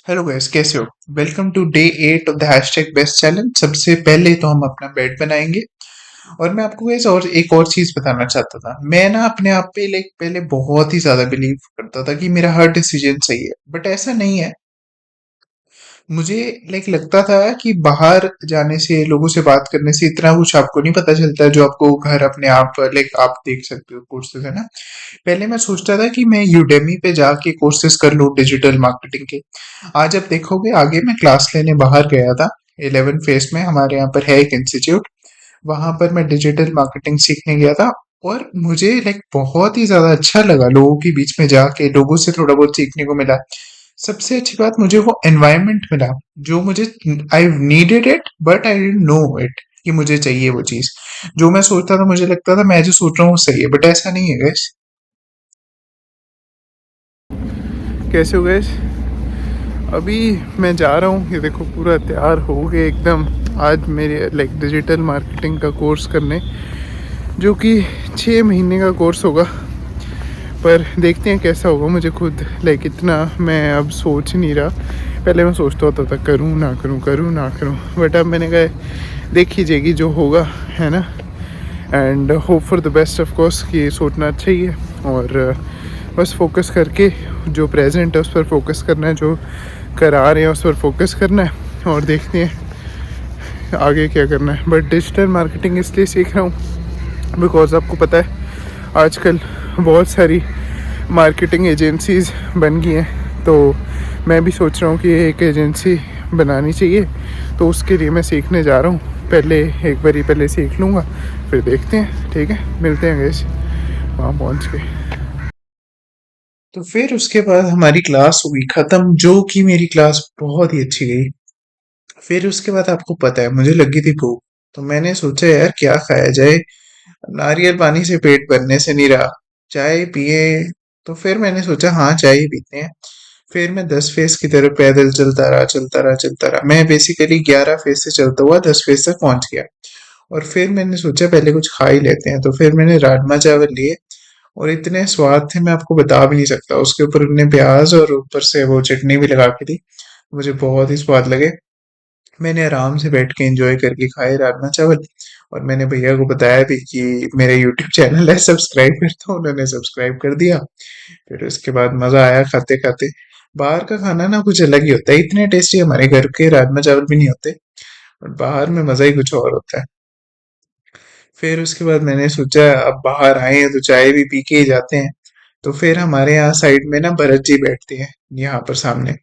Hello guys, कैसे हो? Welcome to day 8 of the hashtag best challenge. सबसे पहले तो हम अपना बेड बनाएंगे। और मैं आपको गाइस और एक और चीज बताना चाहता था। मैं ना अपने आप पे लाइक पहले बहुत ही ज्यादा बिलीव करता था कि मेरा हर डिसीजन सही है, बट ऐसा नहीं है। मुझे लाइक लगता था कि बाहर जाने से, लोगों से बात करने से इतना कुछ आपको नहीं पता चलता जो आपको घर अपने आप लाइक आप देख सकते हो कोर्सेज, है ना। पहले मैं सोचता था कि मैं यूडेमी पे जाके कोर्सेज कर लूँ डिजिटल मार्केटिंग के। आज आप देखोगे, आगे मैं क्लास लेने बाहर गया था। 11 फेस में हमारे यहाँ पर है एक इंस्टीट्यूट। वहां पर मैं डिजिटल मार्केटिंग सीखने गया था। और मुझे लाइक बहुत ही ज्यादा अच्छा लगा लोगों के बीच में जाके, लोगों से थोड़ा बहुत सीखने को मिला। सबसे अच्छी बात, मुझे वो एनवायरनमेंट मिला जो मुझे, I needed it but I didn't know it कि मुझे चाहिए वो चीज। जो मैं सोचता था, मुझे लगता था मैं जो सोच रहा हूँ वो सही है, बट ऐसा नहीं है गैस। कैसे हो गए? अभी मैं जा रहा हूँ, ये देखो पूरा तैयार हो गए एकदम। आज मेरे लाइक डिजिटल मार्केटिंग का कोर्स करने, जो कि 6 महीने का कोर्स होगा। पर देखते हैं कैसा होगा। मुझे खुद लाइक इतना मैं अब सोच नहीं रहा। पहले मैं सोचता होता था करूँ ना करूँ, करूँ ना करूँ, बट अब मैंने कहा देखी जाएगी जो होगा, है ना। And hope for the best of course कि ये सोचना अच्छा ही है। और बस फोकस करके जो प्रेजेंट है उस पर फोकस करना है, जो करा रहे हैं उस पर फोकस करना है, और देखते हैं आगे क्या करना है। बट डिजिटल मार्केटिंग इसलिए सीख रहा हूँ बिकॉज आपको पता है आजकल बहुत सारी मार्केटिंग एजेंसीज़ बन गई हैं। तो मैं भी सोच रहा हूँ कि एक एजेंसी बनानी चाहिए। तो उसके लिए मैं सीखने जा रहा हूँ। पहले एक बारी पहले सीख लूँगा, फिर देखते हैं। ठीक है, मिलते हैं गैस वहाँ पहुँच के। तो फिर उसके बाद हमारी क्लास हुई खत्म, जो कि मेरी क्लास बहुत ही अच्छी गई। फिर उसके बाद आपको पता है मुझे लगी थी भूख। तो मैंने सोचा यार क्या खाया जाए। नारियल पानी से पेट भरने से नहीं रहा, चाय पिए। तो फिर मैंने सोचा हाँ, चाय ही पीते हैं। फिर मैं 10 फेस की तरफ पैदल चलता रहा, चलता रहा, चलता रहा। मैं बेसिकली 11 फेस से चलता हुआ 10 फेस तक पहुंच गया। और फिर मैंने सोचा पहले कुछ खा ही लेते हैं। तो फिर मैंने राजमा चावल लिए। और इतने स्वाद थे, मैं आपको बता भी नहीं सकता। उसके ऊपर उन्होंने प्याज और ऊपर से वो चटनी भी लगा के दी। मुझे बहुत ही स्वाद लगे। मैंने आराम से बैठ के एंजॉय करके खाए राजमा चावल। और मैंने भैया को बताया भी कि मेरा यूट्यूब चैनल है, सब्सक्राइब करता हूँ। उन्होंने सब्सक्राइब कर दिया। फिर उसके बाद मजा आया खाते खाते। बाहर का खाना ना कुछ अलग ही होता है। इतने टेस्टी हमारे घर के राजमा चावल भी नहीं होते, और बाहर में मजा ही कुछ और होता है। फिर उसके बाद मैंने सोचा अब बाहर आए हैं तो चाय भी पी के ही जाते हैं। तो फिर हमारे यहाँ साइड में ना भरत जी बैठते हैं, यहाँ पर सामने।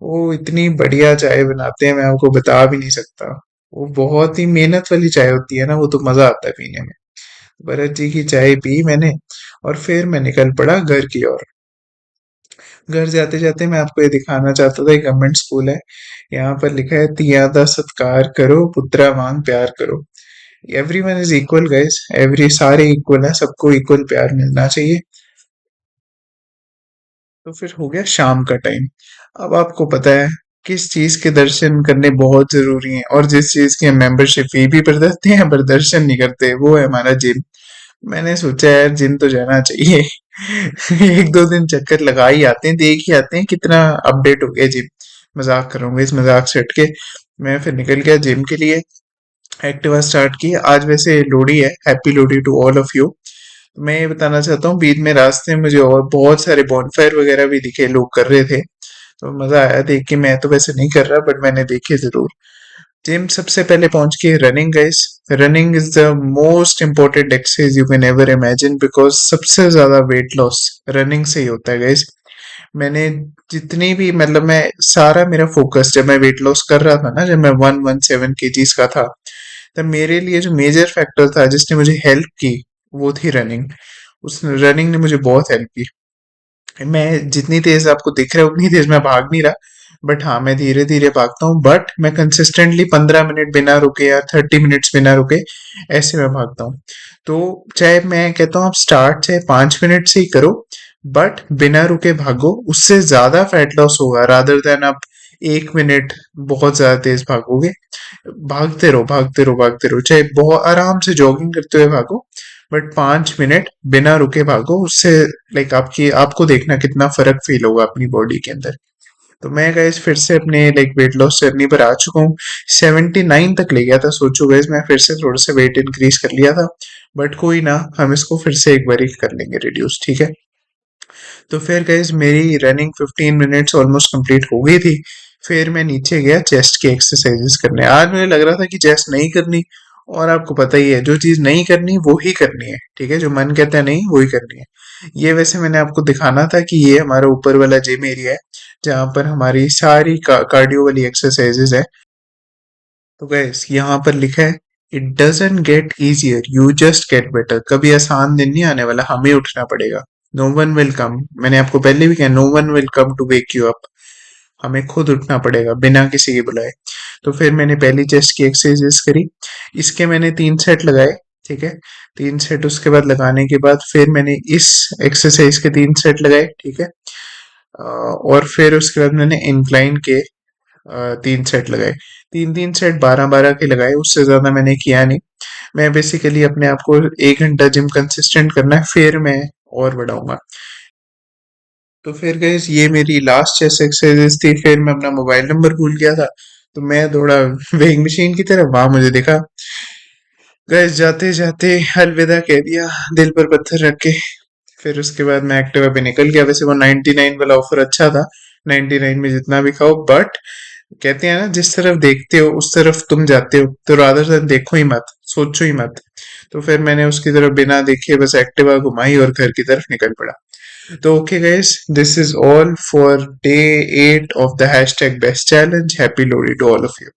वो इतनी बढ़िया चाय बनाते हैं, मैं आपको बता भी नहीं सकता। वो बहुत ही मेहनत वाली चाय होती है ना, वो तो मजा आता है पीने में। भरत जी की चाय पी मैंने। और फिर मैं निकल पड़ा घर की ओर। घर जाते जाते मैं आपको ये दिखाना चाहता था, एक गवर्नमेंट स्कूल है। यहाँ पर लिखा है तिया दा सत्कार करो, पुत्रा वांग प्यार करो। Everyone is equal guys, every सारे इक्वल है, सबको इक्वल प्यार मिलना चाहिए। तो फिर हो गया शाम का टाइम। अब आपको पता है किस चीज के दर्शन करने बहुत जरूरी हैं, और जिस चीज की हम मेंबरशिप फी भी भर देते हैं पर दर्शन नहीं करते, वो है हमारा जिम। मैंने सोचा यार जिम तो जाना चाहिए। एक दो दिन चक्कर लगा ही आते हैं, देख ही आते हैं कितना अपडेट हो गया जिम। मजाक करूंगा, इस मजाक से हट के मैं फिर निकल गया जिम के लिए। एक्टिवा स्टार्ट की। आज वैसे लोहड़ी है, happy Lohri to all of you. मैं ये बताना चाहता हूँ, बीच में रास्ते में मुझे और बहुत सारे बॉनफायर वगैरह भी दिखे, लोग कर रहे थे। तो मजा आया देख के। मैं तो वैसे नहीं कर रहा, बट मैंने देखे जरूर। जिम सबसे पहले पहुंच के running guys. Running is the most important exercise you can ever imagine, because सबसे ज्यादा वेट लॉस रनिंग से ही होता है गाइस। मैंने जितनी भी मतलब मैं सारा मेरा फोकस, जब मैं वेट लॉस कर रहा था ना, जब मैं 117 केजीज का था, तब मेरे लिए जो मेजर फैक्टर था जिसने मुझे हेल्प की, वो थी रनिंग। उस रनिंग ने मुझे बहुत हेल्प की। मैं जितनी तेज आपको दिख रहा है उतनी तेज मैं भाग नहीं रहा, बट हाँ मैं धीरे धीरे भागता हूँ। बट मैं कंसिस्टेंटली 15 मिनट बिना रुके या 30 मिनट्स बिना रुके ऐसे मैं भागता हूँ। तो चाहे मैं कहता हूँ आप स्टार्ट चाहे 5 मिनट से ही करो, बट बिना रुके भागो, उससे ज्यादा फैट लॉस होगा रादर देन आप 1 मिनट बहुत ज्यादा तेज भागोगे। भागते रहो, भागते रहो, भागते रहो, चाहे बहुत आराम से जॉगिंग करते हुए भागो, बट 5 मिनट बिना रुके भागो। उससे लाइक आपकी आपको देखना कितना फर्क फील होगा अपनी बॉडी के अंदर। तो मैं गाइस फिर से अपने लाइक वेट लॉस जर्नी पर आ चुका हूँ। 79 तक ले गया था, सोचो गाइस मैं फिर से थोड़ा सा वेट इंक्रीज कर लिया था। बट कोई ना, हम इसको फिर से एक बार कर लेंगे रिड्यूस, ठीक है। तो फिर गाइस मेरी रनिंग 15 मिनट्स ऑलमोस्ट कंप्लीट हो गई थी। फिर मैं नीचे गया चेस्ट की एक्सरसाइजेस करने। आज मुझे लग रहा था कि चेस्ट नहीं करनी, और आपको पता ही है जो चीज नहीं करनी वो ही करनी है, ठीक है। जो मन कहता है नहीं, वो ही करनी है। ये वैसे मैंने आपको दिखाना था कि ये हमारा ऊपर वाला जिम एरिया है, जहाँ पर हमारी सारी कार्डियो वाली एक्सरसाइजेज है। तो गैस यहाँ पर लिखा है, it doesn't get easier, you just get better. कभी आसान दिन नहीं आने वाला, हमें उठना पड़ेगा। नो वन विल कम, मैंने आपको पहले भी कहा, no one will come to wake you up. हमें खुद उठना पड़ेगा बिना किसी के बुलाए। तो फिर मैंने पहली चेस्ट की एक्सरसाइजेस करी। इसके मैंने 3 सेट लगाए, ठीक है। 3 सेट उसके बाद लगाने के बाद फिर मैंने इस एक्सरसाइज के 3 सेट लगाए, ठीक है। और फिर उसके बाद मैंने इंक्लाइन के 3 सेट लगाए। 3 3 सेट 12 12 के लगाए, उससे ज्यादा मैंने किया नहीं। मैं बेसिकली अपने आप को 1 घंटा जिम कंसिस्टेंट करना है, फिर मैं और बढ़ाऊंगा। तो फिर गैस ये मेरी लास्ट चेस्ट एक्सरसाइजेस थी। फिर मैं अपना मोबाइल नंबर भूल गया था, तो मैं दौड़ा वेइंग मशीन की तरफ। वहां मुझे दिखा, गैस जाते जाते अलविदा कह दिया दिल पर पत्थर रख के। फिर उसके बाद मैं एक्टिवा पे निकल गया। वैसे वो 99 वाला ऑफर अच्छा था, 99 में जितना भी खाओ। बट कहते हैं ना, जिस तरफ देखते हो उस तरफ तुम जाते हो, तो रादर देन देखो ही मत, सोचो ही मत। तो फिर मैंने उसकी तरफ बिना देखे बस एक्टिवा घुमाई और घर की तरफ निकल पड़ा। तो okay guys, this is all for day 8 of the hashtag best challenge. Happy Lohri to all of you.